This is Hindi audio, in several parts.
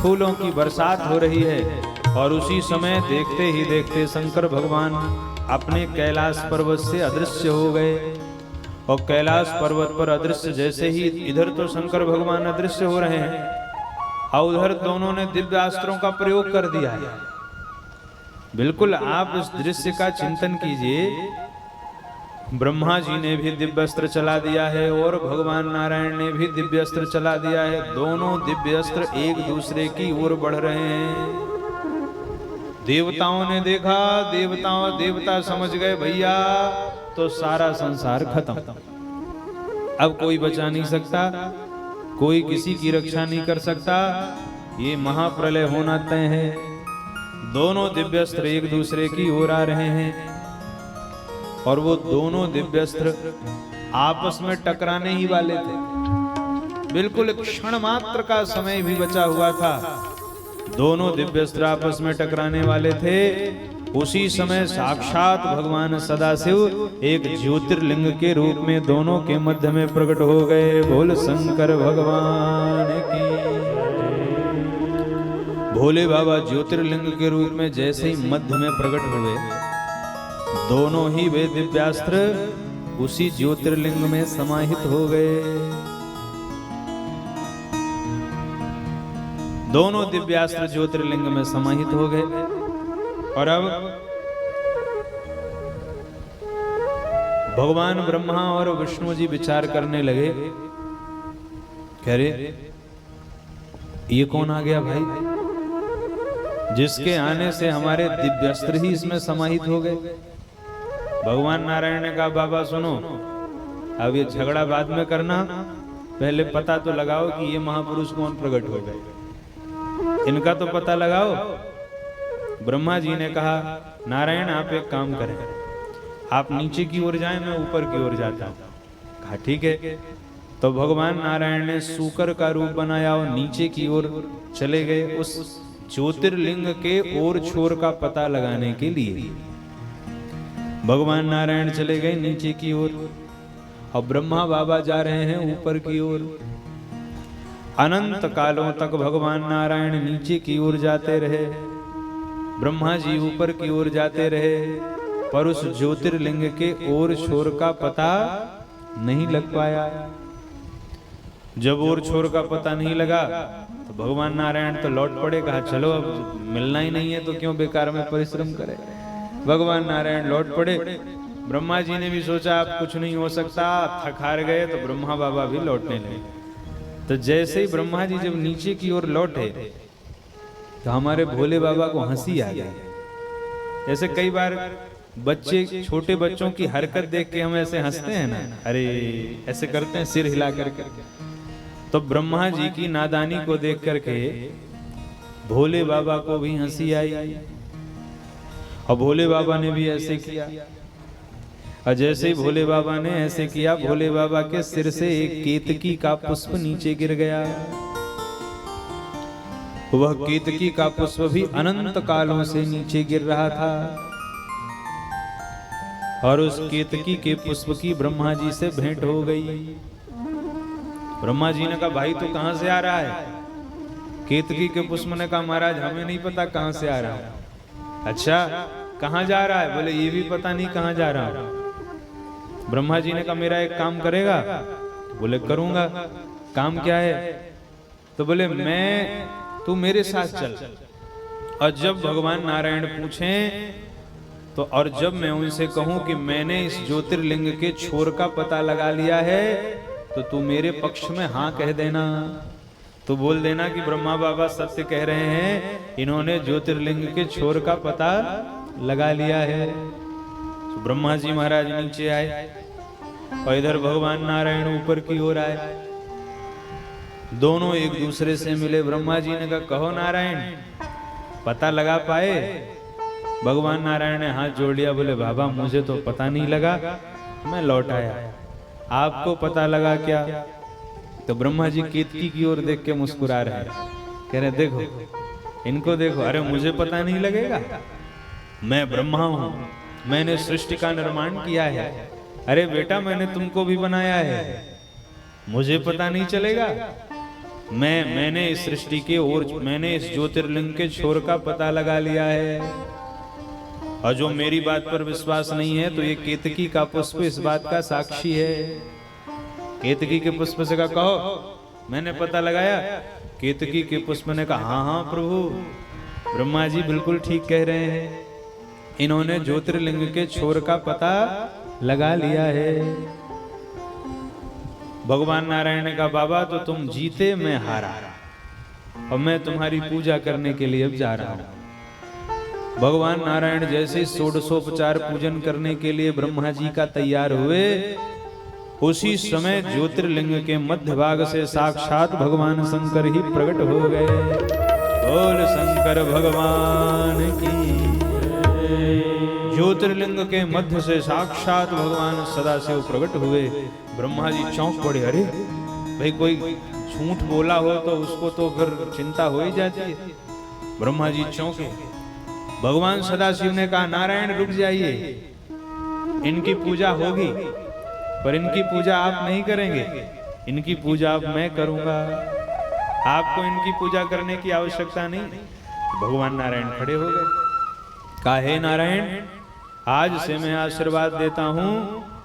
फूलों की बरसात हो रही है। और उसी समय देखते ही देखते शंकर भगवान अपने कैलाश पर्वत से अदृश्य हो गए। और कैलाश पर्वत पर अदृश्य जैसे ही, इधर तो शंकर भगवान अदृश्य हो रहे हैं और उधर दोनों ने दिव्यास्त्रों का प्रयोग कर दिया है। बिल्कुल आप इस दृश्य का चिंतन कीजिए। ब्रह्मा जी ने भी दिव्यास्त्र चला दिया है और भगवान नारायण ने भी दिव्यास्त्र चला दिया है। दोनों दिव्यास्त्र एक दूसरे की ओर बढ़ रहे हैं। देवताओं ने देखा, देवता समझ गए भैया तो सारा संसार खत्म, अब कोई बचा नहीं सकता, कोई किसी की रक्षा नहीं कर सकता, ये महाप्रलय होना तय है। दोनों दिव्यास्त्र एक दूसरे की ओर आ रहे हैं और वो दोनों दिव्यास्त्र आपस में टकराने ही वाले थे। बिल्कुल क्षण मात्र का समय भी बचा हुआ था, दोनों दिव्यास्त्र आपस में टकराने वाले थे। उसी समय साक्षात भगवान सदाशिव एक ज्योतिर्लिंग के रूप में दोनों के मध्य में प्रकट हो गए। बोल शंकर भगवान की। भोले बाबा ज्योतिर्लिंग के रूप में जैसे ही मध्य में प्रकट हुए, दोनों ही वे दिव्यास्त्र उसी ज्योतिर्लिंग में समाहित हो गए। दोनों दिव्यास्त्र ज्योतिर्लिंग में समाहित हो गए। और अब भगवान ब्रह्मा और विष्णु जी विचार करने लगे, कह रहे ये कौन आ गया भाई, जिसके आने से हमारे दिव्यास्त्र ही इसमें समाहित हो गए। भगवान नारायण ने कहा बाबा सुनो, अब ये झगड़ा बाद में करना, पहले पता तो लगाओ कि ये महापुरुष कौन प्रकट हो गए, इनका तो पता लगाओ। ब्रह्मा जी ने कहा नारायण आप एक काम करें, आप नीचे की ओर जाएं, मैं ऊपर की ओर जाता हूं। कहा ठीक है। तो भगवान नारायण ने सूकर का रूप बनाया और नीचे की ओर चले गए उस ज्योतिर्लिंग के ओर छोर का पता लगाने के लिए। भगवान नारायण चले गए नीचे की ओर और ब्रह्मा बाबा जा रहे हैं ऊपर की ओर। अनंत कालों तक भगवान नारायण नीचे की ओर जाते रहे, ब्रह्मा जी ऊपर की ओर जाते रहे, पर उस ज्योतिर्लिंग के ओर छोर का पता नहीं लग पाया। जब ओर छोर का पता नहीं लगा तो भगवान नारायण तो लौट पड़े। कहा चलो अब मिलना ही नहीं है तो क्यों बेकार में परिश्रम करें। भगवान नारायण लौट पड़े। ब्रह्मा जी ने भी सोचा अब कुछ नहीं हो सकता, थक हार गए, तो ब्रह्मा बाबा भी लौटने लगे। तो जैसे ही ब्रह्मा जी जब नीचे की ओर लौटे तो हमारे भोले बाबा को हंसी आ गई। जैसे कई बार बच्चे, छोटे बच्चों की हरकत देख के हम ऐसे हंसते हैं ना, अरे ऐसे करते हैं सिर हिला करके। तो ब्रह्मा जी की नादानी को देख करके भोले बाबा को भी हंसी आई और भोले बाबा ने भी ऐसे किया। और जैसे ही भोले बाबा ने ऐसे किया, भोले बाबा के सिर से एक केतकी का पुष्प नीचे गिर गया। वह केतकी का पुष्प भी अनंत कालों से नीचे गिर रहा था और उस केतकी के पुष्प की ब्रह्मा जी से भेंट हो गई। ब्रह्मा जी ने कहा भाई तू कहां से आ रहा है? केतकी के पुष्प ने कहा महाराज हमें नहीं पता कहां से आ रहा है। अच्छा कहां जा रहा है? बोले ये भी पता नहीं कहां जा रहा हूं। ब्रह्मा जी ने कहा मेरा एक काम करेगा? बोले करूंगा। काम क्या है? तो बोले तू मेरे साथ चल। और जब भगवान नारायण पूछें तो, और जब मैं उनसे कहूं कि मैंने इस ज्योतिर्लिंग के छोर का पता लगा लिया है, तो तू मेरे पक्ष में हाँ कह देना। तो बोल देना कि ब्रह्मा बाबा सत्य कह रहे हैं, इन्होंने ज्योतिर्लिंग के छोर का पता लगा लिया है। तो ब्रह्मा जी महाराज नीचे आए और इधर भगवान नारायण ऊपर की ओर आए। दोनों एक दूसरे से मिले। ब्रह्मा जी ने कहा कहो नारायण पता लगा पाए? भगवान नारायण ने हाथ जोड़ लिया। बोले बाबा मुझे तो पता नहीं लगा, मैं लौट आया, आपको पता लगा क्या? तो ब्रह्मा जी केतकी की ओर देख के मुस्कुरा रहे हैं, कह रहे देखो इनको देखो। अरे मुझे पता नहीं लगेगा, मैं ब्रह्मा हूं, मैंने सृष्टि का निर्माण किया है। अरे बेटा मैंने तुमको भी बनाया है, मुझे पता नहीं चलेगा? मैंने इस सृष्टि के और मैंने इस ज्योतिर्लिंग के छोर का पता लगा लिया है। और जो मेरी बात पर विश्वास नहीं है तो ये केतकी का पुष्प इस बात का साक्षी है। केतकी के पुष्प से कहो मैंने पता लगाया। केतकी के पुष्प ने कहा हाँ हाँ प्रभु, ब्रह्मा जी बिल्कुल ठीक कह रहे हैं, इन्होंने ज्योतिर्लिंग के छोर का पता लगा लिया है। भगवान नारायण ने कहा बाबा तो तुम जीते मैं हारा, और मैं तुम्हारी पूजा करने के लिए अब जा रहा हूं। भगवान नारायण जैसे षोडशोपचार पूजन करने के लिए ब्रह्मा जी का तैयार हुए, उसी समय ज्योतिर्लिंग के मध्य भाग से साक्षात भगवान शंकर ही प्रकट हो गए। बोल शंकर भगवान की। ज्योतिर्लिंग के मध्य से साक्षात भगवान सदाशिव प्रकट हुए। ब्रह्मा जी चौंक पड़े, अरे भाई कोई झूठ बोला हो तो उसको तो फिर चिंता हो ही जाती है। ब्रह्मा जी चौंके। भगवान सदाशिव ने कहा नारायण रुक जाइए, इनकी पूजा होगी पर इनकी पूजा आप नहीं करेंगे, इनकी पूजा अब मैं करूंगा, आपको इनकी पूजा करने की आवश्यकता नहीं। भगवान नारायण खड़े हो गए। कहा हे नारायण, आज से मैं आशीर्वाद देता हूं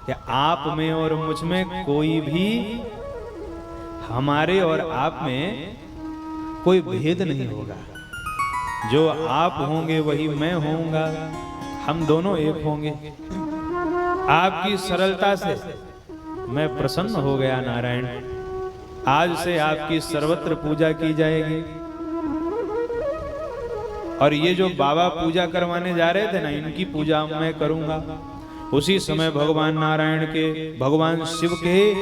कि आप में और मुझ में कोई भी, हमारे और आप में कोई भेद नहीं होगा। जो आप होंगे वही मैं होऊंगा, हम दोनों एक होंगे। आपकी सरलता से मैं प्रसन्न हो गया नारायण। आज से आपकी सर्वत्र पूजा की जाएगी। और ये जो बाबा पूजा करवाने जा रहे थे ना, इनकी पूजा मैं करूंगा। उसी समय भगवान नारायण के, भगवान शिव के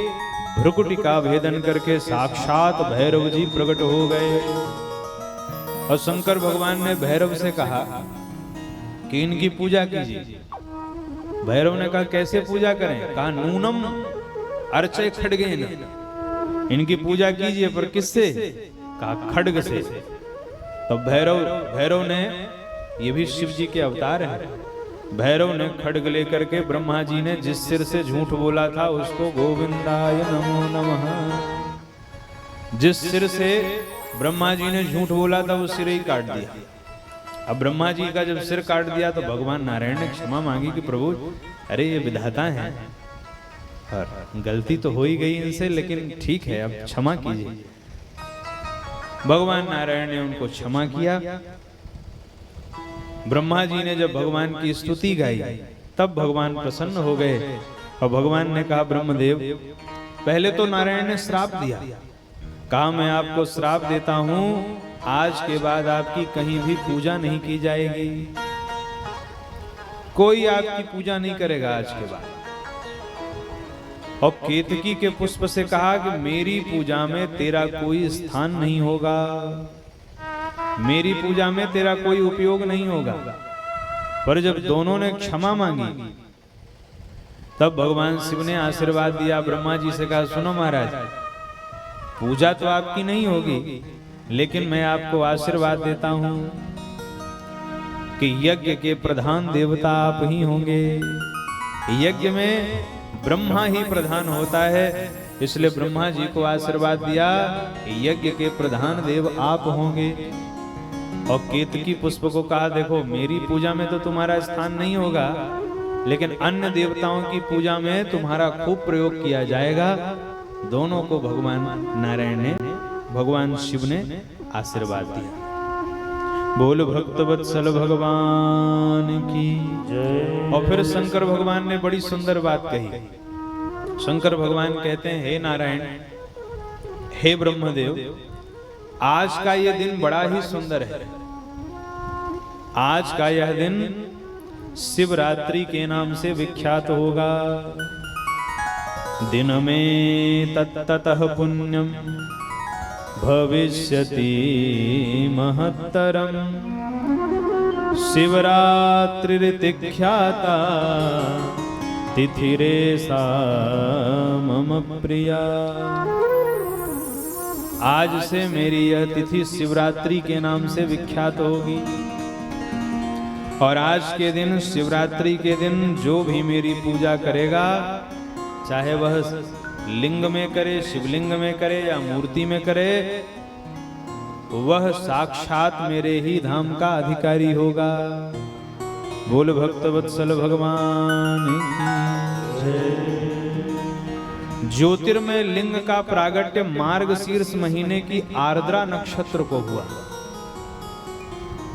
भ्रुकुटी का भेदन करके साक्षात भैरव जी प्रकट हो गए। और शंकर भगवान ने भैरव से कहा कि इनकी पूजा कीजिए। भैरव ने कहा कैसे पूजा करें? कहा नूनम अर्चय खड्गेन, इनकी पूजा कीजिए, पर किससे? कहा खड्ग से। तो भैरव ने, ये भी शिव जी के अवतार है, भैरव ने खड्ग लेकर के ब्रह्मा जी ने जिस सिर से झूठ बोला था उसको गोविंदाय नमो नमः, जिस सिर से ब्रह्मा जी ने झूठ बोला था उस सिर ही काट दिया। अब ब्रह्मा जी का जब सिर काट दिया तो भगवान नारायण ने क्षमा मांगी कि प्रभु अरे ये विधाता हैं और गलती तो हो ही गई इनसे, लेकिन ठीक है अब क्षमा कीजिए। भगवान नारायण ने उनको क्षमा किया। ब्रह्मा जी ने जब भगवान की स्तुति गाई तब भगवान प्रसन्न हो गए। और भगवान ने कहा ब्रह्मदेव, पहले तो नारायण ने श्राप दिया, कहा मैं आपको श्राप देता हूं, आज के बाद आपकी कहीं भी पूजा नहीं की जाएगी, कोई आपकी पूजा नहीं करेगा आज के बाद। और केतकी के पुष्प से कहा कि मेरी पूजा में तेरा कोई स्थान नहीं होगा, मेरी पूजा में तेरा कोई उपयोग नहीं होगा। पर जब दोनों ने क्षमा मांगी तब भगवान शिव ने आशीर्वाद दिया। ब्रह्मा जी से कहा सुनो महाराज, पूजा तो आपकी नहीं होगी, लेकिन मैं आपको आशीर्वाद देता हूं कि यज्ञ के प्रधान देवता आप ही होंगे। यज्ञ में ब्रह्मा ही प्रधान होता है, इसलिए ब्रह्मा जी को आशीर्वाद दिया कि यज्ञ के प्रधान देव आप होंगे। और केतकी पुष्प को कहा देखो मेरी पूजा में तो तुम्हारा स्थान नहीं होगा, लेकिन अन्य देवताओं की पूजा में तुम्हारा खूब प्रयोग किया जाएगा। दोनों को भगवान नारायण ने, भगवान शिव ने आशीर्वाद दिया। बोल भक्त वत्सल भगवान की जय। और फिर शंकर भगवान ने बड़ी सुंदर बात कही। शंकर भगवान कहते हैं हे नारायण, हे ब्रह्मदेव, आज का यह दिन बड़ा ही सुंदर है। आज का यह दिन शिवरात्रि के नाम से विख्यात होगा। दिन में तत्ततः पुण्यम भविष्यति महत्तरम, शिवरात्रिरिति ख्याता तिथिरेषा मम प्रिया। आज से मेरी यह तिथि शिवरात्रि के नाम से विख्यात होगी। और आज के दिन, शिवरात्रि के दिन, जो भी मेरी पूजा करेगा, चाहे वह लिंग में करे, शिवलिंग में करे या मूर्ति में करे, वह साक्षात मेरे ही धाम का अधिकारी होगा। बोल भक्तवत्सल भगवान की। ज्योतिर्मय लिंग का प्रागट्य मार्गशीर्ष महीने की आर्द्रा नक्षत्र को हुआ।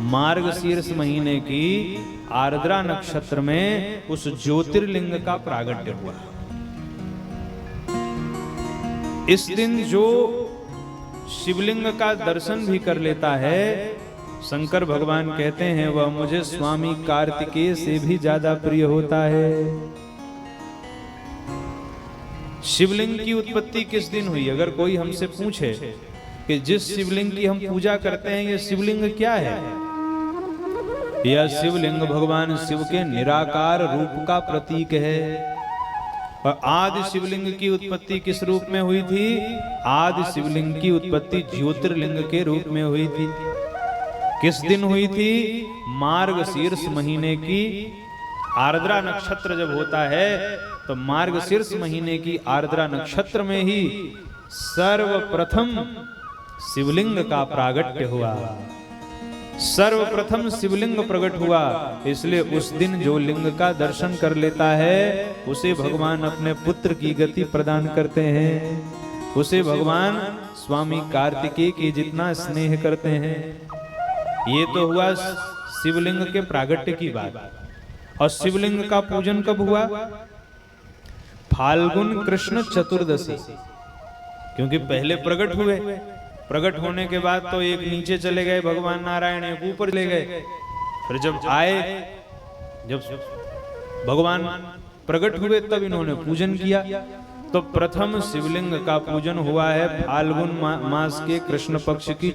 मार्गशीर्ष महीने की आर्द्रा नक्षत्र में उस ज्योतिर्लिंग का प्रागट्य हुआ। इस दिन जो शिवलिंग का दर्शन भी कर लेता है, शंकर भगवान कहते हैं वह मुझे स्वामी कार्तिकेय से भी ज्यादा प्रिय होता है। शिवलिंग की उत्पत्ति किस दिन हुई? अगर कोई हमसे पूछे कि जिस शिवलिंग की हम पूजा करते हैं ये शिवलिंग क्या है, यह शिवलिंग भगवान शिव के निराकार रूप का प्रतीक है। और आदि शिवलिंग की उत्पत्ति किस रूप में हुई थी? आदि शिवलिंग की उत्पत्ति ज्योतिर्लिंग के रूप में हुई थी। किस दिन हुई थी? मार्गशीर्ष महीने की आर्द्रा नक्षत्र जब होता है तो मार्गशीर्ष महीने की आर्द्रा नक्षत्र में ही सर्वप्रथम शिवलिंग का प्रागट्य हुआ। सर्वप्रथम शिवलिंग प्रकट हुआ, इसलिए उस दिन जो लिंग का दर्शन कर लेता है उसे भगवान अपने पुत्र की गति प्रदान करते हैं। उसे भगवान स्वामी कार्तिकेय की जितना स्नेह करते हैं। ये तो हुआ शिवलिंग के प्रागट्य की बात। और शिवलिंग का पूजन कब हुआ? फाल्गुन कृष्ण चतुर्दशी। क्योंकि पहले प्रकट हुए, प्रकट होने के बाद तो एक नीचे चले गए भगवान नारायण, एक ऊपर ले गए। फिर जब आए, जब भगवान प्रकट हुए तब इन्होंने पूजन किया। तो प्रथम शिवलिंग का पूजन हुआ है फाल्गुन मास के कृष्ण पक्ष की